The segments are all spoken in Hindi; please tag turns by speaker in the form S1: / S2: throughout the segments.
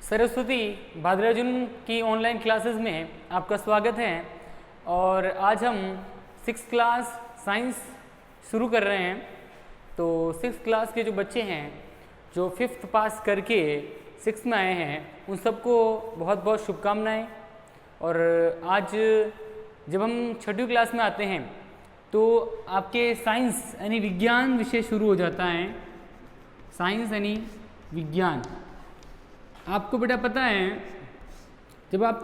S1: सरस्वती भाद्राजुन की ऑनलाइन क्लासेस में आपका स्वागत है। और आज हम 6th क्लास साइंस शुरू कर रहे हैं। तो 6th क्लास के जो बच्चे हैं जो 5th पास करके 6th में आए हैं उन सबको बहुत बहुत शुभकामनाएं। और आज जब हम 6वीं क्लास में आते हैं तो आपके साइंस यानी विज्ञान विषय शुरू हो जाता है। साइंस यानी विज्ञान। आपको बेटा पता है जब आप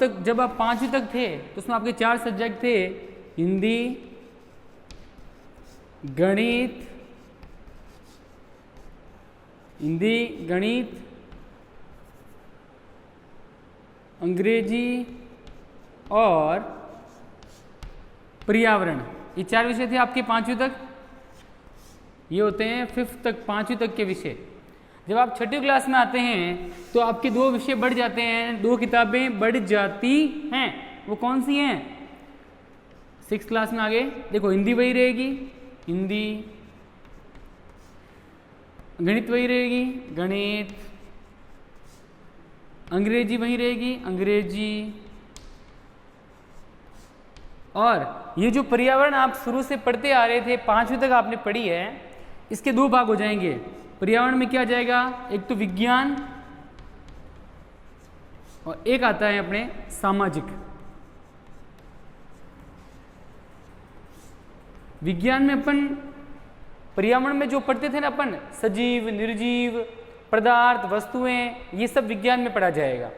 S1: 5वीं तक थे तो उसमें आपके 4 सब्जेक्ट थे, हिंदी, गणित, अंग्रेजी और पर्यावरण। ये 4 विषय थे आपके 5वीं तक। ये होते हैं 5th तक 5वीं तक के विषय। जब आप 6वीं क्लास में आते हैं तो आपके 2 विषय बढ़ जाते हैं, 2 किताबें बढ़ जाती हैं। वो कौन सी हैं? 6th क्लास में आगे देखो, हिंदी वही रहेगी, हिंदी, गणित वही रहेगी, गणित, अंग्रेजी वही रहेगी, अंग्रेजी, और ये जो पर्यावरण आप शुरू से पढ़ते आ रहे थे 5वीं तक आपने पढ़ी है, इसके 2 भाग हो जाएंगे। पर्यावरण में क्या जाएगा? एक तो विज्ञान और एक आता है अपने सामाजिक। विज्ञान में अपन पर्यावरण में जो पढ़ते थे ना अपन, सजीव, निर्जीव, पदार्थ, वस्तुएं, ये सब विज्ञान में पढ़ा जाएगा।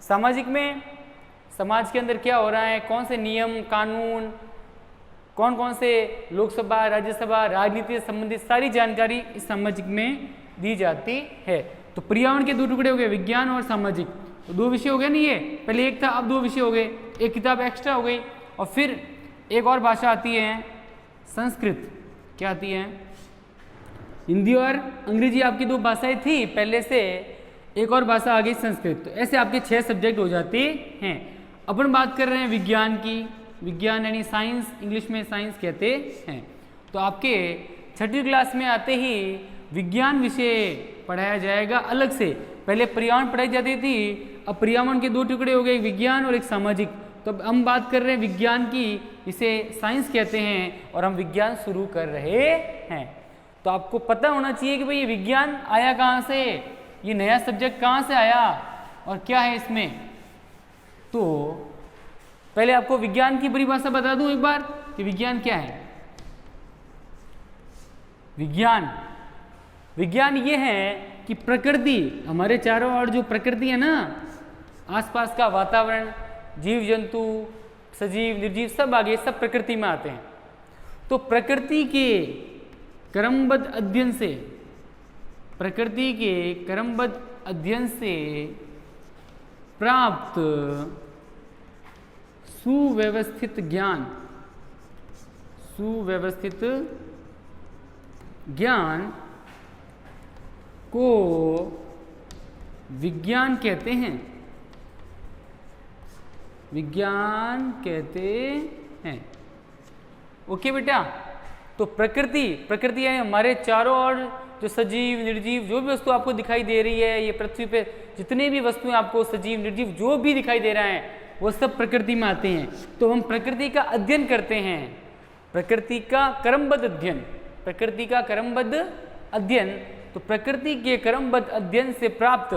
S1: सामाजिक में समाज के अंदर क्या हो रहा है, कौन से नियम कानून, कौन कौन से लोकसभा राज्यसभा राजनीति से संबंधित सारी जानकारी इस सामाजिक में दी जाती है। तो पर्यावरण के 2 टुकड़े हो गए, विज्ञान और सामाजिक। तो 2 विषय हो गए नहीं, ये पहले एक था, अब 2 विषय हो गए, एक किताब एक्स्ट्रा हो गई। और फिर एक और भाषा आती है संस्कृत। क्या आती है? हिंदी और अंग्रेजी आपकी 2 भाषाएं थी पहले से, एक और भाषा आ गई संस्कृत। तो ऐसे आपके 6 सब्जेक्ट हो जाते हैं। अपन बात कर रहे हैं विज्ञान की। विज्ञान यानी साइंस, इंग्लिश में साइंस कहते हैं। तो आपके 6वीं क्लास में आते ही विज्ञान विषय पढ़ाया जाएगा अलग से। पहले पर्यावरण पढ़ाई जाती थी, अब पर्यावरण के 2 टुकड़े हो गए, एक विज्ञान और एक सामाजिक। तो अब हम बात कर रहे हैं विज्ञान की, इसे साइंस कहते हैं और हम विज्ञान शुरू कर रहे हैं। तो आपको पता होना चाहिए कि भाई ये विज्ञान आया कहाँ से, ये नया सब्जेक्ट कहाँ से आया और क्या है इसमें। तो पहले आपको विज्ञान की परिभाषा बता दूं एक बार कि विज्ञान क्या है। विज्ञान ये है कि प्रकृति, हमारे चारों ओर जो प्रकृति है ना, आसपास का वातावरण, जीव जंतु, सजीव निर्जीव सब आगे सब प्रकृति में आते हैं। तो प्रकृति के क्रमबद्ध अध्ययन से प्राप्त सुव्यवस्थित ज्ञान को विज्ञान कहते हैं। ओके बेटा। तो प्रकृति यानी हमारे चारों ओर जो सजीव निर्जीव जो भी वस्तु आपको दिखाई दे रही है, ये पृथ्वी पे जितने भी वस्तुएं आपको सजीव निर्जीव जो भी दिखाई दे रहा है वो सब प्रकृति में आते हैं। तो हम प्रकृति का अध्ययन करते हैं, प्रकृति का क्रमबद्ध अध्ययन। तो प्रकृति के क्रमबद्ध अध्ययन से प्राप्त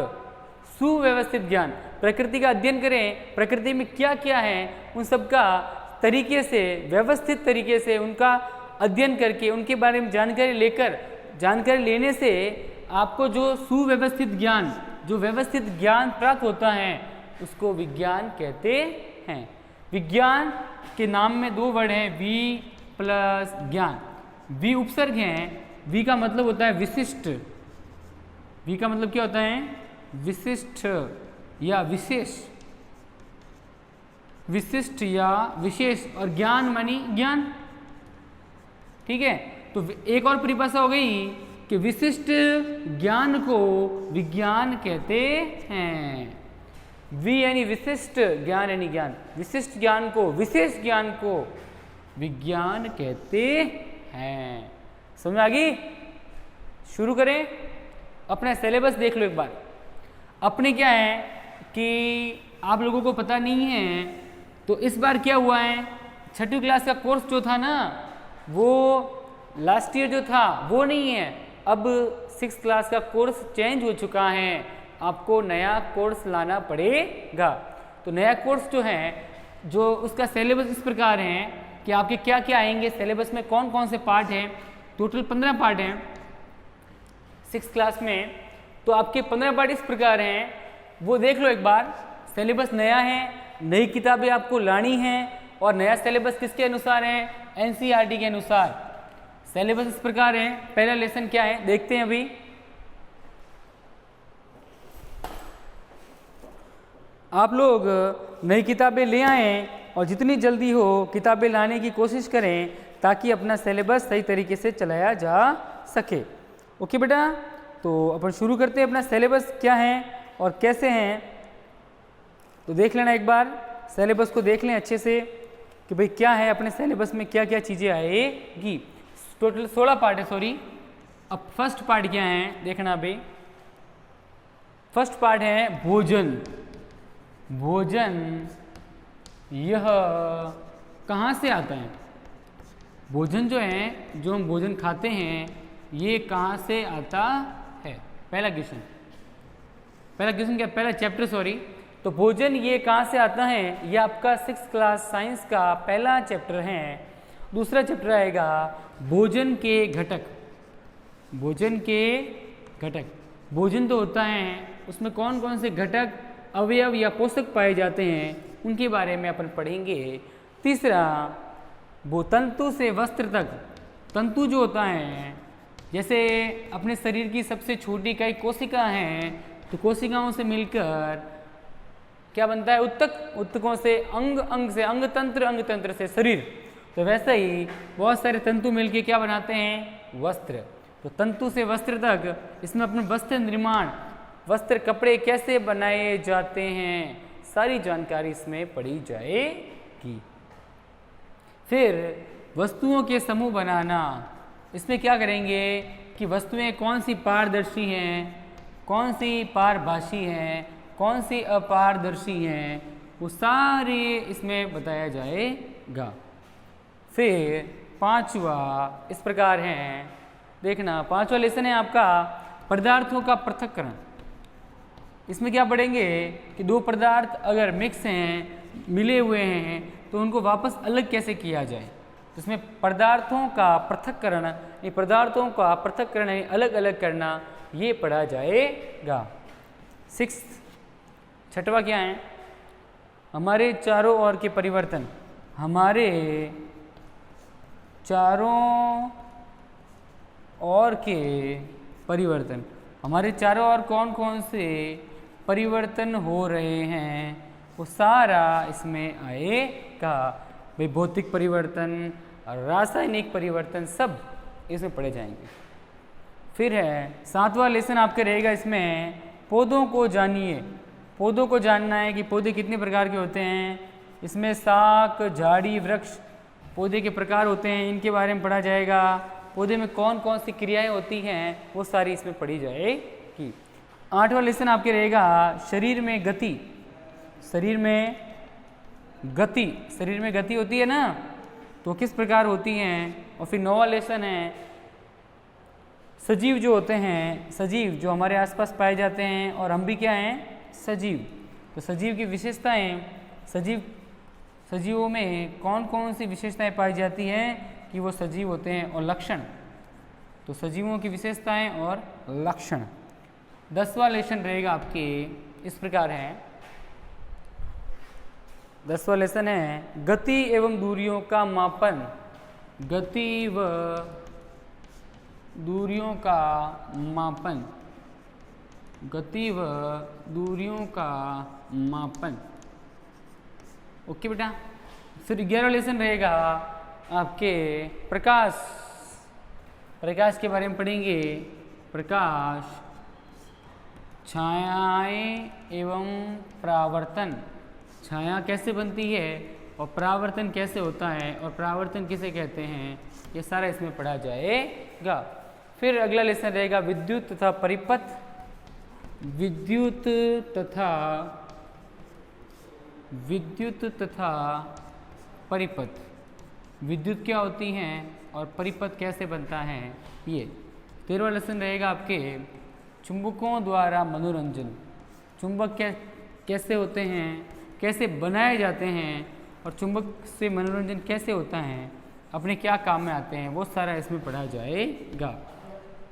S1: सुव्यवस्थित ज्ञान, प्रकृति का अध्ययन करें, प्रकृति में क्या क्या है उन सब का तरीके से, व्यवस्थित तरीके से उनका अध्ययन करके उनके बारे में जानकारी लेने से आपको जो सुव्यवस्थित ज्ञान, जो व्यवस्थित ज्ञान प्राप्त होता है उसको विज्ञान कहते हैं। विज्ञान के नाम में 2 वर्ड हैं, वी प्लस ज्ञान। वी उपसर्ग हैं। वी का मतलब होता है विशिष्ट। वी का मतलब क्या होता है? विशिष्ट या विशेष, विशिष्ट या विशेष। और ज्ञान मानी ज्ञान। ठीक है। तो एक और परिभाषा हो गई कि विशिष्ट ज्ञान को विज्ञान कहते हैं। वि यानी विशिष्ट, ज्ञान यानी ज्ञान। विशिष्ट ज्ञान को, विशेष ज्ञान को विज्ञान कहते हैं। समझ आ गई? शुरू करें। अपना सिलेबस देख लो एक बार। अपने क्या है कि आप लोगों को पता नहीं है, तो इस बार क्या हुआ है, छठी क्लास का कोर्स जो था ना वो लास्ट ईयर जो था वो नहीं है, अब 6th क्लास का कोर्स चेंज हो चुका है, आपको नया कोर्स लाना पड़ेगा। तो नया कोर्स जो है, जो उसका सिलेबस इस प्रकार है कि आपके क्या क्या आएंगे, सिलेबस में कौन कौन से पार्ट हैं, टोटल 15 पार्ट हैं 6th क्लास में। तो आपके 15 पार्ट इस प्रकार हैं, वो देख लो एक बार। सिलेबस नया है, नई किताबें आपको लानी हैं, और नया सिलेबस किसके अनुसार है, एनसीईआरटी के अनुसार। सिलेबस इस प्रकार है। पहला लेसन क्या है देखते हैं अभी। आप लोग नई किताबें ले आएँ और जितनी जल्दी हो किताबें लाने की कोशिश करें ताकि अपना सिलेबस सही तरीके से चलाया जा सके। ओके बेटा, तो अपन शुरू करते हैं। अपना सिलेबस क्या है और कैसे हैं तो देख लेना एक बार। सिलेबस को देख लें अच्छे से कि भाई क्या है अपने सिलेबस में, क्या क्या चीज़ें आएगी। टोटल 16 पार्ट है, सॉरी। अब फर्स्ट पार्ट क्या है देखना अभी। फर्स्ट पार्ट है भोजन। भोजन यह कहाँ से आता है, भोजन जो है, जो हम भोजन खाते हैं, ये कहाँ से आता है। पहला क्वेश्चन क्या, पहला चैप्टर सॉरी। तो भोजन ये कहाँ से आता है, ये आपका 6th क्लास साइंस का पहला चैप्टर है। दूसरा चैप्टर आएगा भोजन के घटक। भोजन के घटक, भोजन तो होता है, उसमें कौन कौन से घटक, अवयव या पोषक पाए जाते हैं, उनके बारे में अपन पढ़ेंगे। तीसरा, वो तंतु से वस्त्र तक। तंतु जो होता है, जैसे अपने शरीर की सबसे छोटी इकाई कोशिका है, तो कोशिकाओं से मिलकर क्या बनता है, उत्तक। उत्तकों से अंग, अंग से अंग तंत्र, अंग तंत्र से शरीर। तो वैसे ही बहुत सारे तंतु मिलके क्या बनाते हैं, वस्त्र। तो तंतु से वस्त्र तक, इसमें अपने वस्त्र निर्माण, वस्त्र कपड़े कैसे बनाए जाते हैं, सारी जानकारी इसमें पढ़ी जाएगी। फिर वस्तुओं के समूह बनाना। इसमें क्या करेंगे कि वस्तुएं कौन सी पारदर्शी हैं, कौन सी पारभासी हैं, कौन सी अपारदर्शी हैं, वो सारे इसमें बताया जाएगा। फिर पांचवा इस प्रकार है देखना। पांचवा लेसन है आपका पदार्थों का पृथक्करण। इसमें क्या पढ़ेंगे कि दो पदार्थ अगर मिक्स हैं, मिले हुए हैं, तो उनको वापस अलग कैसे किया जाए। तो इसमें पदार्थों का पृथक्करण, ये पदार्थों का पृथक्करण है अलग अलग करना, ये पढ़ा जाएगा। 6th, छठवा क्या है, हमारे चारों ओर के परिवर्तन। हमारे चारों ओर के परिवर्तन, हमारे चारों ओर कौन कौन से परिवर्तन हो रहे हैं, वो सारा इसमें आएगा। भाई भौतिक परिवर्तन, रासायनिक परिवर्तन, सब इसमें पढ़े जाएंगे। फिर है 7वां लेसन आपके रहेगा इसमें पौधों को जानिए। पौधों को जानना है कि पौधे कितने प्रकार के होते हैं। इसमें शाक, झाड़ी, वृक्ष, पौधे के प्रकार होते हैं, इनके बारे में पढ़ा जाएगा। पौधे में कौन कौन सी क्रियाएं होती हैं, वो सारी इसमें पढ़ी जाएगी। 8वां लेसन आपके रहेगा शरीर में गति। शरीर में गति, शरीर में गति होती है ना, तो किस प्रकार होती हैं। और फिर 9वां लेसन है सजीव जो होते हैं, सजीव जो हमारे आसपास पाए जाते हैं, और हम भी क्या हैं, सजीव। तो सजीव की विशेषताएं, सजीवों में कौन कौन सी विशेषताएं पाई जाती हैं कि वो सजीव होते हैं, और लक्षण। तो सजीवों की विशेषताएं और लक्षण। 10वां लेसन रहेगा आपके इस प्रकार है। 10वां लेसन है गति एवं दूरियों का मापन। गति व दूरियों का मापन। गति व दूरियों का मापन। ओके बेटा। फिर 11वां लेसन रहेगा आपके प्रकाश। प्रकाश के बारे में पढ़ेंगे। प्रकाश, छायाएं एवं परावर्तन। छाया कैसे बनती है और परावर्तन कैसे होता है, और परावर्तन किसे कहते हैं, ये सारा इसमें पढ़ा जाएगा। फिर अगला लेसन रहेगा विद्युत तथा परिपथ। विद्युत तथा परिपथ। विद्युत क्या होती हैं और परिपथ कैसे बनता है, ये 13वां लेसन रहेगा आपके चुंबकों द्वारा मनोरंजन। चुंबक कैसे होते हैं, कैसे बनाए जाते हैं और चुंबक से मनोरंजन कैसे होता है, अपने क्या काम में आते हैं, वो सारा इसमें पढ़ा जाएगा।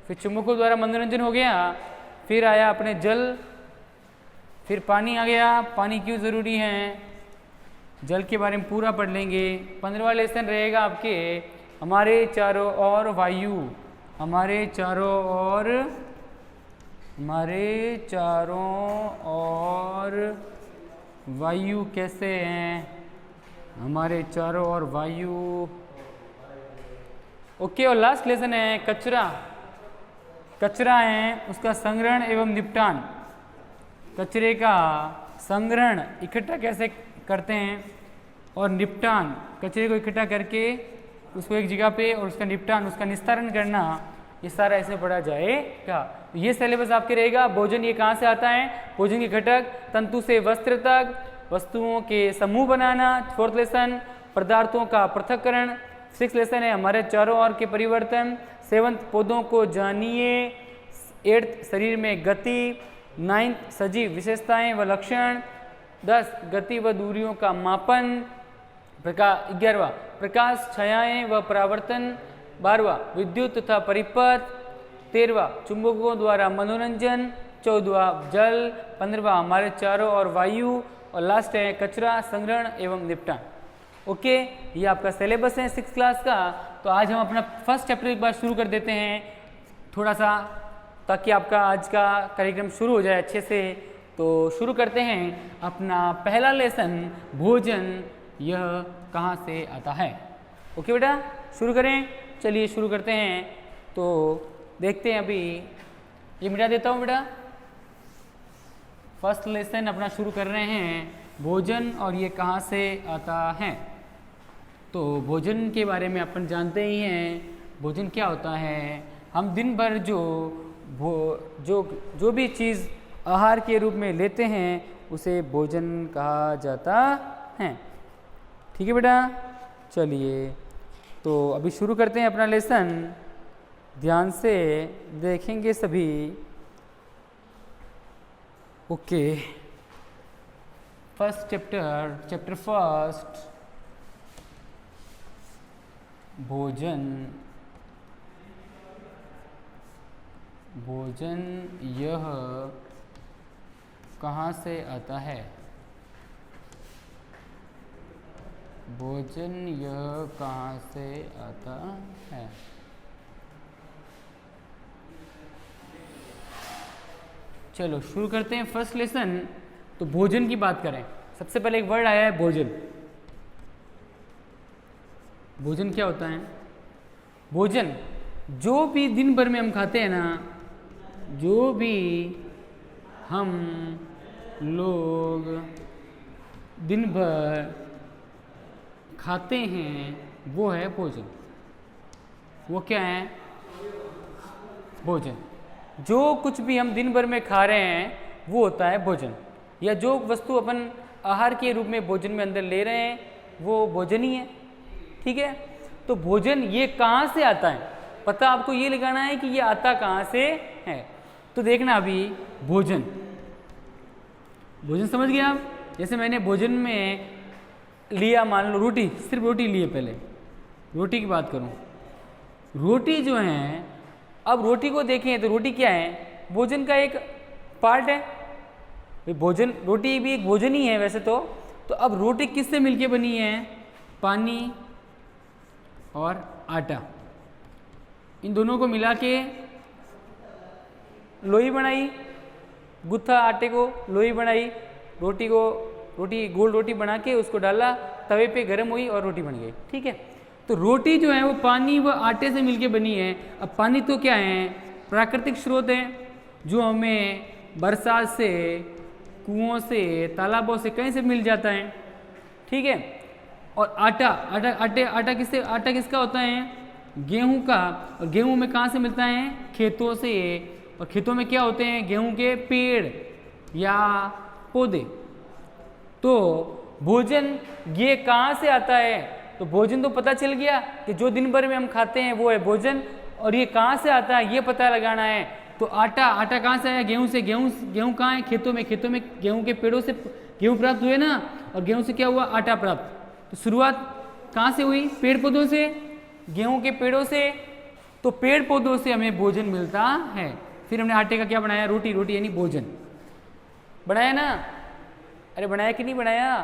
S1: फिर चुंबकों द्वारा मनोरंजन हो गया, फिर आया अपने जल, फिर पानी आ गया। पानी क्यों ज़रूरी है, जल के बारे में पूरा पढ़ लेंगे। 15वां लेसन रहेगा आपके हमारे चारों ओर वायु। हमारे चारों ओर वायु कैसे हैं, हमारे चारों ओर वायु। ओके, और लास्ट लेसन है कचरा है, उसका संग्रहण एवं निपटान। कचरे का संग्रहण इकट्ठा कैसे करते हैं और निपटान, कचरे को इकट्ठा करके उसको एक जगह पे और उसका निपटान, उसका निस्तारण करना, ये सारा इसमें पढ़ा जाएगा। ये सिलेबस आपके रहेगा। भोजन ये कहाँ से आता है, भोजन के घटक, तंतु से वस्त्र तक, वस्तुओं के समूह बनाना। 4th लेसन पदार्थों का पृथक्करण। 6th लेसन है हमारे चारों ओर के परिवर्तन। 7th पौधों को जानिए। 8th शरीर में गति। 9th सजीव विशेषताएं व लक्षण। 10 गति व दूरियों का मापन। 11वां प्रकाश छायाएं व परावर्तन। 12वां विद्युत तथा परिपथ। 13वां चुंबकों द्वारा मनोरंजन। 14वां जल। 15वां हमारे चारों ओर वायु और लास्ट है कचरा संग्रहण एवं निपटान। ओके, ये आपका सिलेबस है 6th क्लास का। तो आज हम अपना फर्स्ट चैप्टर एक बार शुरू कर देते हैं थोड़ा सा, ताकि आपका आज का कार्यक्रम शुरू हो जाए अच्छे से। तो शुरू करते हैं अपना पहला लेसन, भोजन यह कहाँ से आता है। ओके बेटा, शुरू करें। चलिए शुरू करते हैं। तो देखते हैं, अभी ये मिटा देता हूँ बेटा। फर्स्ट लेसन अपना शुरू कर रहे हैं, भोजन और ये कहाँ से आता है। तो भोजन के बारे में अपन जानते ही हैं, भोजन क्या होता है। हम दिन भर जो भी चीज़ आहार के रूप में लेते हैं उसे भोजन कहा जाता है। ठीक है बेटा, चलिए तो अभी शुरू करते हैं अपना लेसन। ध्यान से देखेंगे सभी। ओके, फर्स्ट चैप्टर फर्स्ट, भोजन यह कहाँ से आता है। भोजन यह कहाँ से आता है। चलो शुरू करते हैं फर्स्ट लेसन। तो भोजन की बात करें, सबसे पहले एक वर्ड आया है भोजन। भोजन क्या होता है, भोजन जो भी दिन भर में हम खाते हैं ना, जो भी हम लोग दिन भर खाते हैं वो है भोजन। वो क्या है, भोजन। जो कुछ भी हम दिन भर में खा रहे हैं वो होता है भोजन, या जो वस्तु अपन आहार के रूप में भोजन में अंदर ले रहे हैं वो भोजन ही है। ठीक है, तो भोजन ये कहाँ से आता है, पता आपको ये लगाना है कि ये आता कहाँ से है। तो देखना अभी भोजन समझ गए आप। जैसे मैंने भोजन में लिया, मान लो रोटी, सिर्फ रोटी लिए। पहले रोटी की बात करूं, रोटी जो है, अब रोटी को देखें तो रोटी क्या है, भोजन का एक पार्ट है। भोजन, रोटी भी एक भोजन ही है वैसे तो अब रोटी किससे मिलके बनी है, पानी और आटा, इन दोनों को मिला के लोई बनाई, गुत्था आटे को लोई बनाई, रोटी गोल रोटी बना के उसको डाला तवे पे, गर्म हुई और रोटी बन गई। ठीक है, तो रोटी जो है वो पानी व आटे से मिलके बनी है। अब पानी तो क्या है, प्राकृतिक स्रोत है जो हमें बरसात से, कुओं से, तालाबों से, कहीं से मिल जाता है। ठीक है, और आटा किसका होता है, गेहूं का। और गेहूं में कहाँ से मिलता है, खेतों से, और खेतों में क्या होते हैं, गेहूं के पेड़ या पौधे। तो भोजन ये कहाँ से आता है, तो भोजन तो पता चल गया कि जो दिन भर में हम खाते हैं वो है भोजन, और ये कहाँ से आता है ये पता लगाना है। तो आटा कहाँ से आया, गेहूं से। गेहूं कहाँ है, खेतों में गेहूं के पेड़ों से गेहूं प्राप्त हुए ना, और गेहूं से क्या हुआ, आटा प्राप्त। तो शुरुआत कहाँ से हुई, पेड़ पौधों से, गेहूं के पेड़ों से। तो पेड़ पौधों से हमें भोजन मिलता है। फिर हमने आटे का क्या बनाया, रोटी यानी भोजन बनाया ना, अरे बनाया कि नहीं बनाया।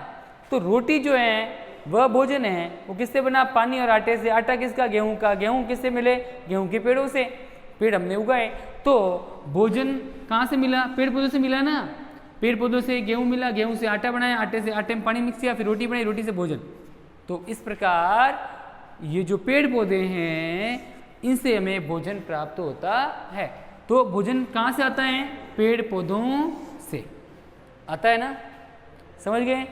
S1: तो रोटी जो है वह भोजन है, वो किससे बना, पानी और आटे से। आटा किसका, गेहूं का। गेहूं किससे मिले, गेहूं के पेड़ों से, पेड़ हमने उगाए। तो भोजन कहाँ से मिला, पेड़ पौधों से मिला ना, पेड़ पौधों से गेहूं मिला, गेहूं से आटा बनाया, आटे में पानी मिक्स किया, फिर रोटी बनाई, रोटी से भोजन। तो इस प्रकार ये जो पेड़ पौधे हैं इनसे हमें भोजन प्राप्त होता है। तो भोजन कहाँ से आता है, पेड़ पौधों से आता है ना, समझ गए।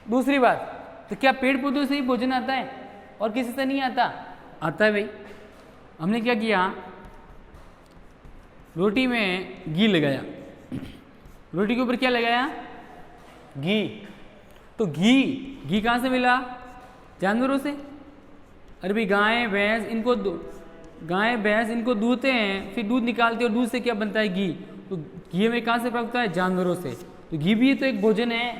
S1: दूसरी बात, तो क्या पेड़ पौधों से ही भोजन आता है और किसी से नहीं आता, आता है भाई। हमने क्या किया, रोटी में घी लगाया, रोटी के ऊपर क्या लगाया, घी। तो घी कहाँ से मिला, जानवरों से। अरे भाई गाय भैंस इनको दूहते हैं, फिर दूध निकालते हैं, और दूध से क्या बनता है, घी। तो घी हमें कहाँ से प्राप्त होता है, जानवरों से। तो घी भी तो एक भोजन है।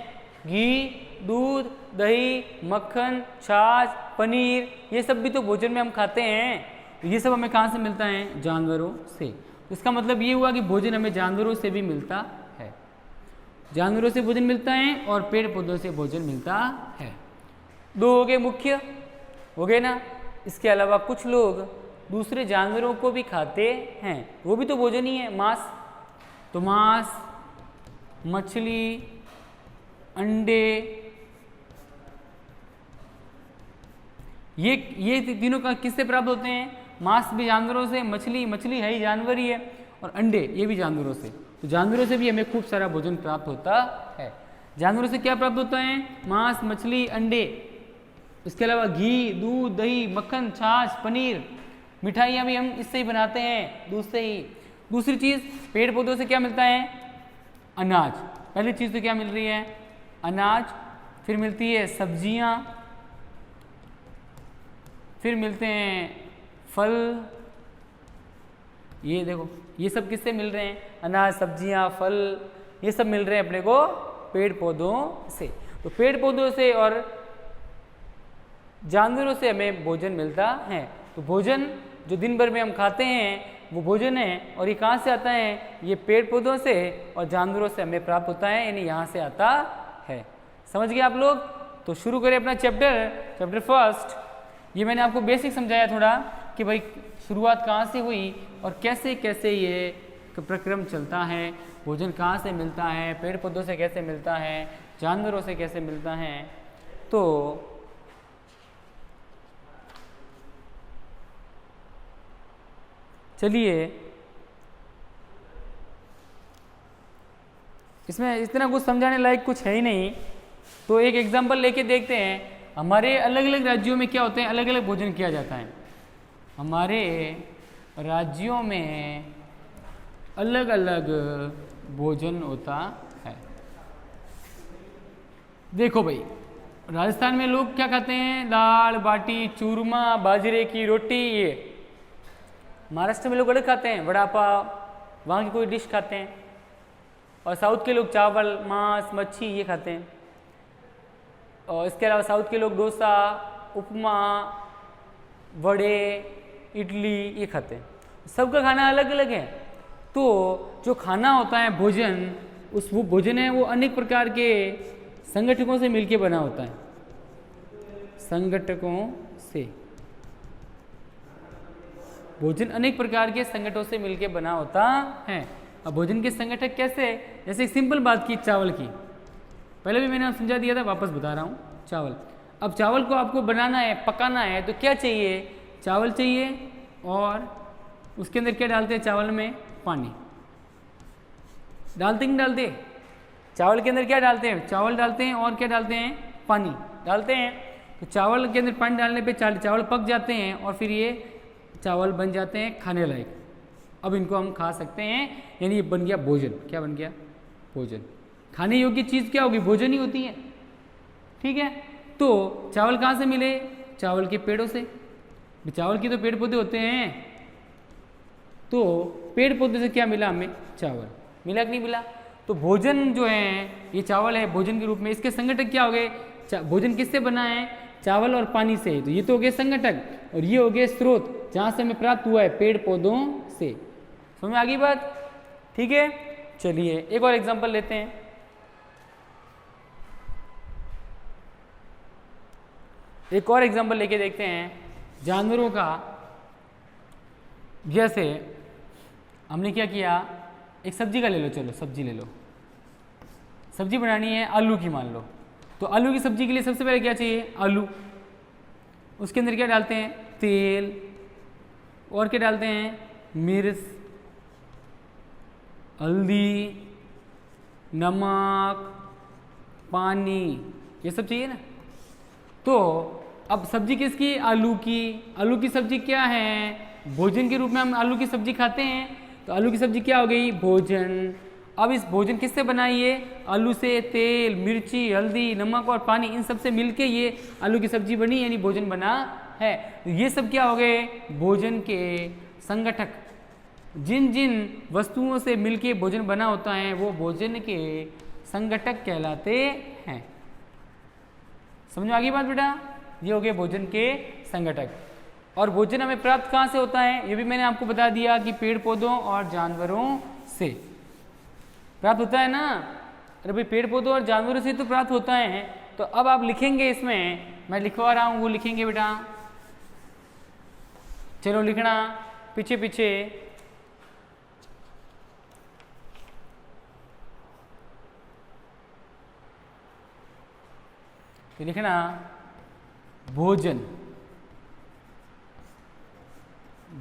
S1: घी, दूध, दही, मक्खन, छाछ, पनीर, ये सब भी तो भोजन में हम खाते हैं। तो ये सब हमें कहाँ से मिलता है, जानवरों से। तो इसका मतलब ये हुआ कि भोजन हमें जानवरों से भी मिलता है। जानवरों से भोजन मिलता है और पेड़ पौधों से भोजन मिलता है। दो हो गए मुख्य, हो गए ना। इसके अलावा कुछ लोग दूसरे जानवरों को भी खाते हैं, वो भी तो भोजन ही है, मांस। तो मांस, मछली, अंडे, ये तीनों का किससे प्राप्त होते हैं, मांस भी जानवरों से, मछली है ही जानवर ही है, और अंडे ये भी जानवरों से। तो जानवरों से भी हमें खूब सारा भोजन प्राप्त होता है। जानवरों से क्या प्राप्त होता है, मांस, मछली, अंडे। इसके अलावा घी, दूध, दही, मक्खन, छाछ, पनीर, मिठाइयाँ भी हम इससे ही बनाते हैं, दूध से ही। दूसरी चीज़, पेड़ पौधों से क्या मिलता है, अनाज। पहली चीज़ तो क्या मिल रही है, अनाज। फिर मिलती है सब्जियाँ, फिर मिलते हैं फल। ये देखो, ये सब किससे मिल रहे हैं, अनाज, सब्जियाँ, फल, ये सब मिल रहे हैं अपने को पेड़ पौधों से। तो पेड़ पौधों से और जानवरों से हमें भोजन मिलता है। तो भोजन जो दिन भर में हम खाते हैं वो भोजन है, और ये कहाँ से आता है, ये पेड़ पौधों से और जानवरों से हमें प्राप्त होता है, यानी यहाँ से आता है। समझ गए आप लोग। तो शुरू करें अपना चैप्टर फर्स्ट। ये मैंने आपको बेसिक समझाया थोड़ा कि भाई शुरुआत कहाँ से हुई और कैसे कैसे ये प्रक्रम चलता है, भोजन कहाँ से मिलता है, पेड़ पौधों से कैसे मिलता है, जानवरों से कैसे मिलता है। तो चलिए, इसमें इतना कुछ समझाने लायक कुछ है ही नहीं, तो एक एग्जांपल लेके देखते हैं। हमारे अलग अलग राज्यों में क्या होते हैं, अलग अलग भोजन किया जाता है। हमारे राज्यों में अलग अलग भोजन होता है। देखो भाई, राजस्थान में लोग क्या खाते हैं, दाल बाटी, चूरमा, बाजरे की रोटी। ये महाराष्ट्र में लोग अलग खाते हैं, वड़ा पाव, वहाँ की कोई डिश खाते हैं। और साउथ के लोग चावल, मांस, मच्छी ये खाते हैं। और इसके अलावा साउथ के लोग डोसा, उपमा, वड़े, इडली ये खाते हैं। सबका खाना अलग अलग है। तो जो खाना होता है भोजन, वो भोजन है वो अनेक प्रकार के संगठकों से मिलके बना होता है। संगठकों से भोजन अनेक प्रकार के संगठनों से मिलके बना होता है। अब भोजन के संगठक कैसे, जैसे एक सिंपल बात की चावल की, पहले भी मैंने समझा दिया था, वापस बता रहा हूँ। चावल, अब चावल को आपको बनाना है, पकाना है, तो क्या चाहिए, चावल चाहिए, और उसके अंदर क्या डालते हैं, चावल में पानी डालते, नहीं डालते, चावल के अंदर क्या डालते हैं, चावल डालते हैं, और क्या डालते हैं, पानी डालते हैं। तो चावल के अंदर पानी डालने पे चावल पक जाते हैं, और फिर ये चावल बन जाते हैं खाने लायक। अब इनको हम खा सकते हैं, यानी ये बन गया भोजन। क्या बन गया? भोजन। खाने योग्य चीज़ क्या होगी? भोजन ही होती है। ठीक है, तो चावल कहाँ से मिले? चावल के पेड़ों से। चावल के तो पेड़ पौधे होते हैं, तो पेड़ पौधे से क्या मिला हमें? चावल। मिला कि नहीं मिला? तो भोजन जो है, ये चावल है भोजन के रूप में। इसके संगठक क्या हो गए? भोजन किससे बना है? चावल और पानी से। तो ये तो हो गए संगठक, और ये हो गए स्रोत जहाँ से हमें प्राप्त हुआ है, पेड़ पौधों से। समझ में आ गई बात? ठीक है, चलिए एक और एग्जांपल लेते हैं। एक और एग्जांपल लेके देखते हैं जानवरों का। जैसे हमने क्या किया, एक सब्जी का ले लो, चलो सब्जी ले लो। सब्जी बनानी है आलू की मान लो, तो आलू की सब्जी के लिए सबसे पहले क्या चाहिए? आलू। उसके अंदर क्या डालते हैं? तेल। और क्या डालते हैं? मिर्च, हल्दी, नमक, पानी, ये सब चाहिए ना। तो अब सब्जी किसकी? आलू की। आलू की सब्जी क्या है? भोजन के रूप में हम आलू की सब्जी खाते हैं, तो आलू की सब्जी क्या हो गई? भोजन। अब इस भोजन किससे बनाई है? आलू से। तेल, मिर्ची, हल्दी, नमक और पानी, इन सब से मिलके ये आलू की सब्जी बनी, यानी भोजन बना है। तो ये सब क्या हो गए? भोजन के संगठक। जिन जिन वस्तुओं से मिलके भोजन बना होता है वो भोजन के संगठक कहलाते हैं। समझ में आ गई बात बेटा? ये हो गए भोजन के संगठक। और भोजन हमें प्राप्त कहाँ से होता है? ये भी मैंने आपको बता दिया कि पेड़ पौधों और जानवरों से प्राप्त होता है ना। अरे भाई, पेड़ पौधों और जानवरों से तो प्राप्त होता है। तो अब आप लिखेंगे, इसमें मैं लिखवा रहा हूँ, वो लिखेंगे बेटा। चलो लिखना पीछे पीछे। तो लिखना भोजन।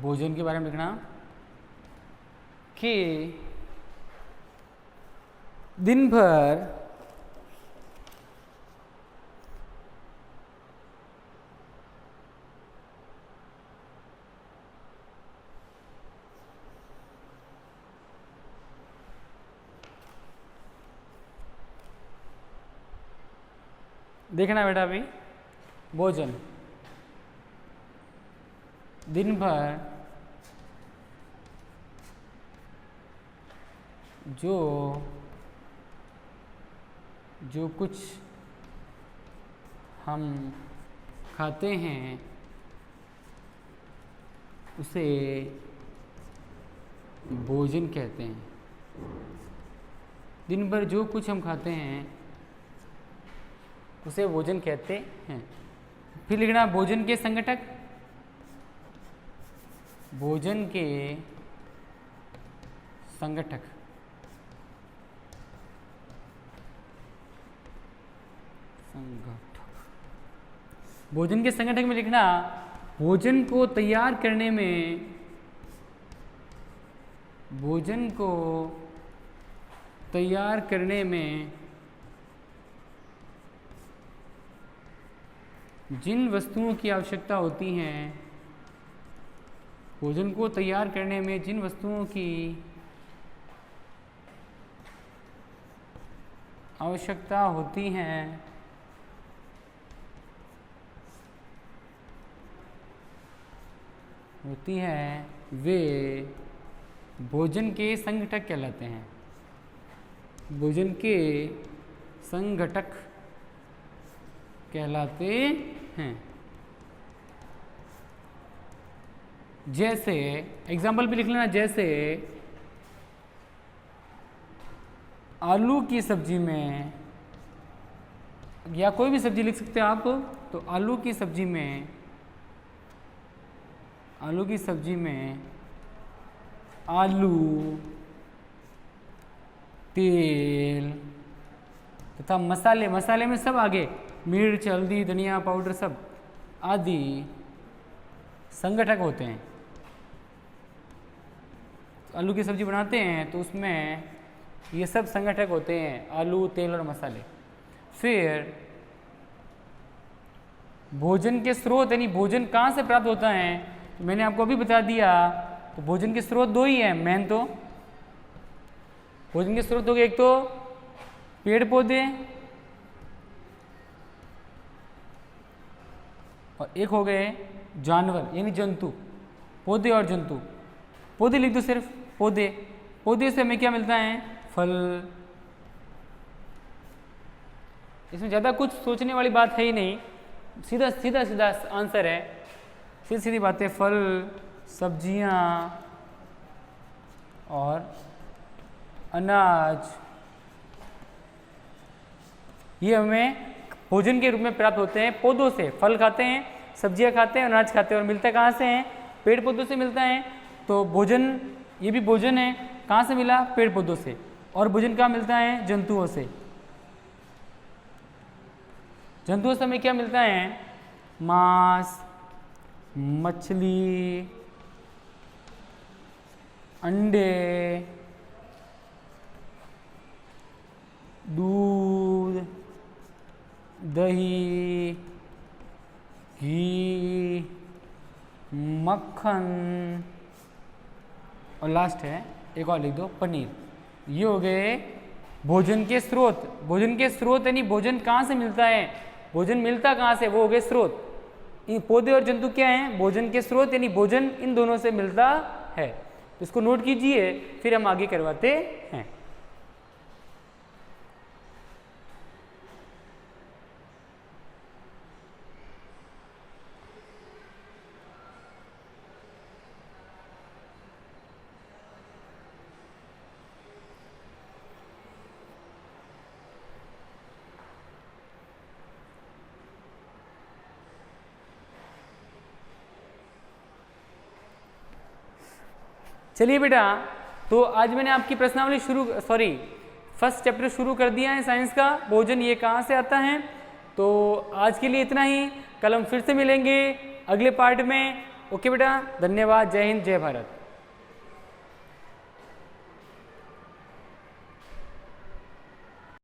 S1: भोजन के बारे में लिखना कि दिन भर देखना बेटा, अभी भोजन दिन भर जो कुछ हम खाते हैं उसे भोजन कहते हैं। दिन भर जो कुछ हम खाते हैं उसे भोजन कहते हैं। फिर लिखना भोजन के संगठक। भोजन के संगठक। भोजन के संगठक में लिखना भोजन को तैयार करने में, भोजन को तैयार करने में जिन वस्तुओं की आवश्यकता होती हैं, भोजन को तैयार करने में जिन वस्तुओं की आवश्यकता होती हैं वे भोजन के संगठक कहलाते हैं। भोजन के संगठक कहलाते हैं। जैसे एग्जाम्पल भी लिख लेना, जैसे आलू की सब्जी में, या कोई भी सब्जी लिख सकते हैं आप। तो आलू की सब्जी में आलू, तेल तथा मसाले, मसाले में सब आगे मिर्च, हल्दी, धनिया पाउडर सब आदि संगठक होते हैं। आलू की सब्जी बनाते हैं तो उसमें ये सब संगठक होते हैं, आलू, तेल और मसाले। फिर भोजन के स्रोत, यानी भोजन कहाँ से प्राप्त होता है, तो मैंने आपको अभी बता दिया तो भोजन के स्रोत दो ही हैं मेन, तो भोजन के स्रोत हो गए, एक तो पेड़ पौधे और एक हो गए जानवर यानी जंतु, पौधे और जंतु। पौधे लिख दो सिर्फ, पौधे, पौधे से हमें क्या मिलता है, फल। इसमें ज़्यादा कुछ सोचने वाली बात है ही नहीं, सीधा सीधा सीधा आंसर है, सीधी सीधी बातें, फल, सब्जियां और अनाज, ये हमें भोजन के रूप में प्राप्त होते हैं पौधों से। फल खाते हैं, सब्जियां खाते हैं, अनाज खाते हैं, और मिलता कहाँ से हैं, पेड़ पौधों से मिलता है। तो भोजन, ये भी भोजन है, कहाँ से मिला, पेड़ पौधों से। और भोजन कहाँ मिलता है, जंतुओं से। जंतुओं से हमें क्या मिलता है, मांस, मछली, अंडे, दूध, दही, घी, मक्खन, और लास्ट है एक और लिख दो, पनीर। ये हो गए भोजन के स्रोत। भोजन के स्रोत यानी भोजन कहाँ से मिलता है, भोजन मिलता कहाँ से, वो हो गए स्रोत। इन पौधे और जंतु क्या हैं, भोजन के स्रोत, यानी भोजन इन दोनों से मिलता है। तो इसको नोट कीजिए, फिर हम आगे करवाते हैं। चलिए बेटा, तो आज मैंने आपकी प्रश्नावली फर्स्ट चैप्टर शुरू कर दिया है साइंस का, भोजन ये कहाँ से आता है। तो आज के लिए इतना ही, कल हम फिर से मिलेंगे अगले पार्ट में। ओके बेटा, धन्यवाद, जय हिंद, जय भारत।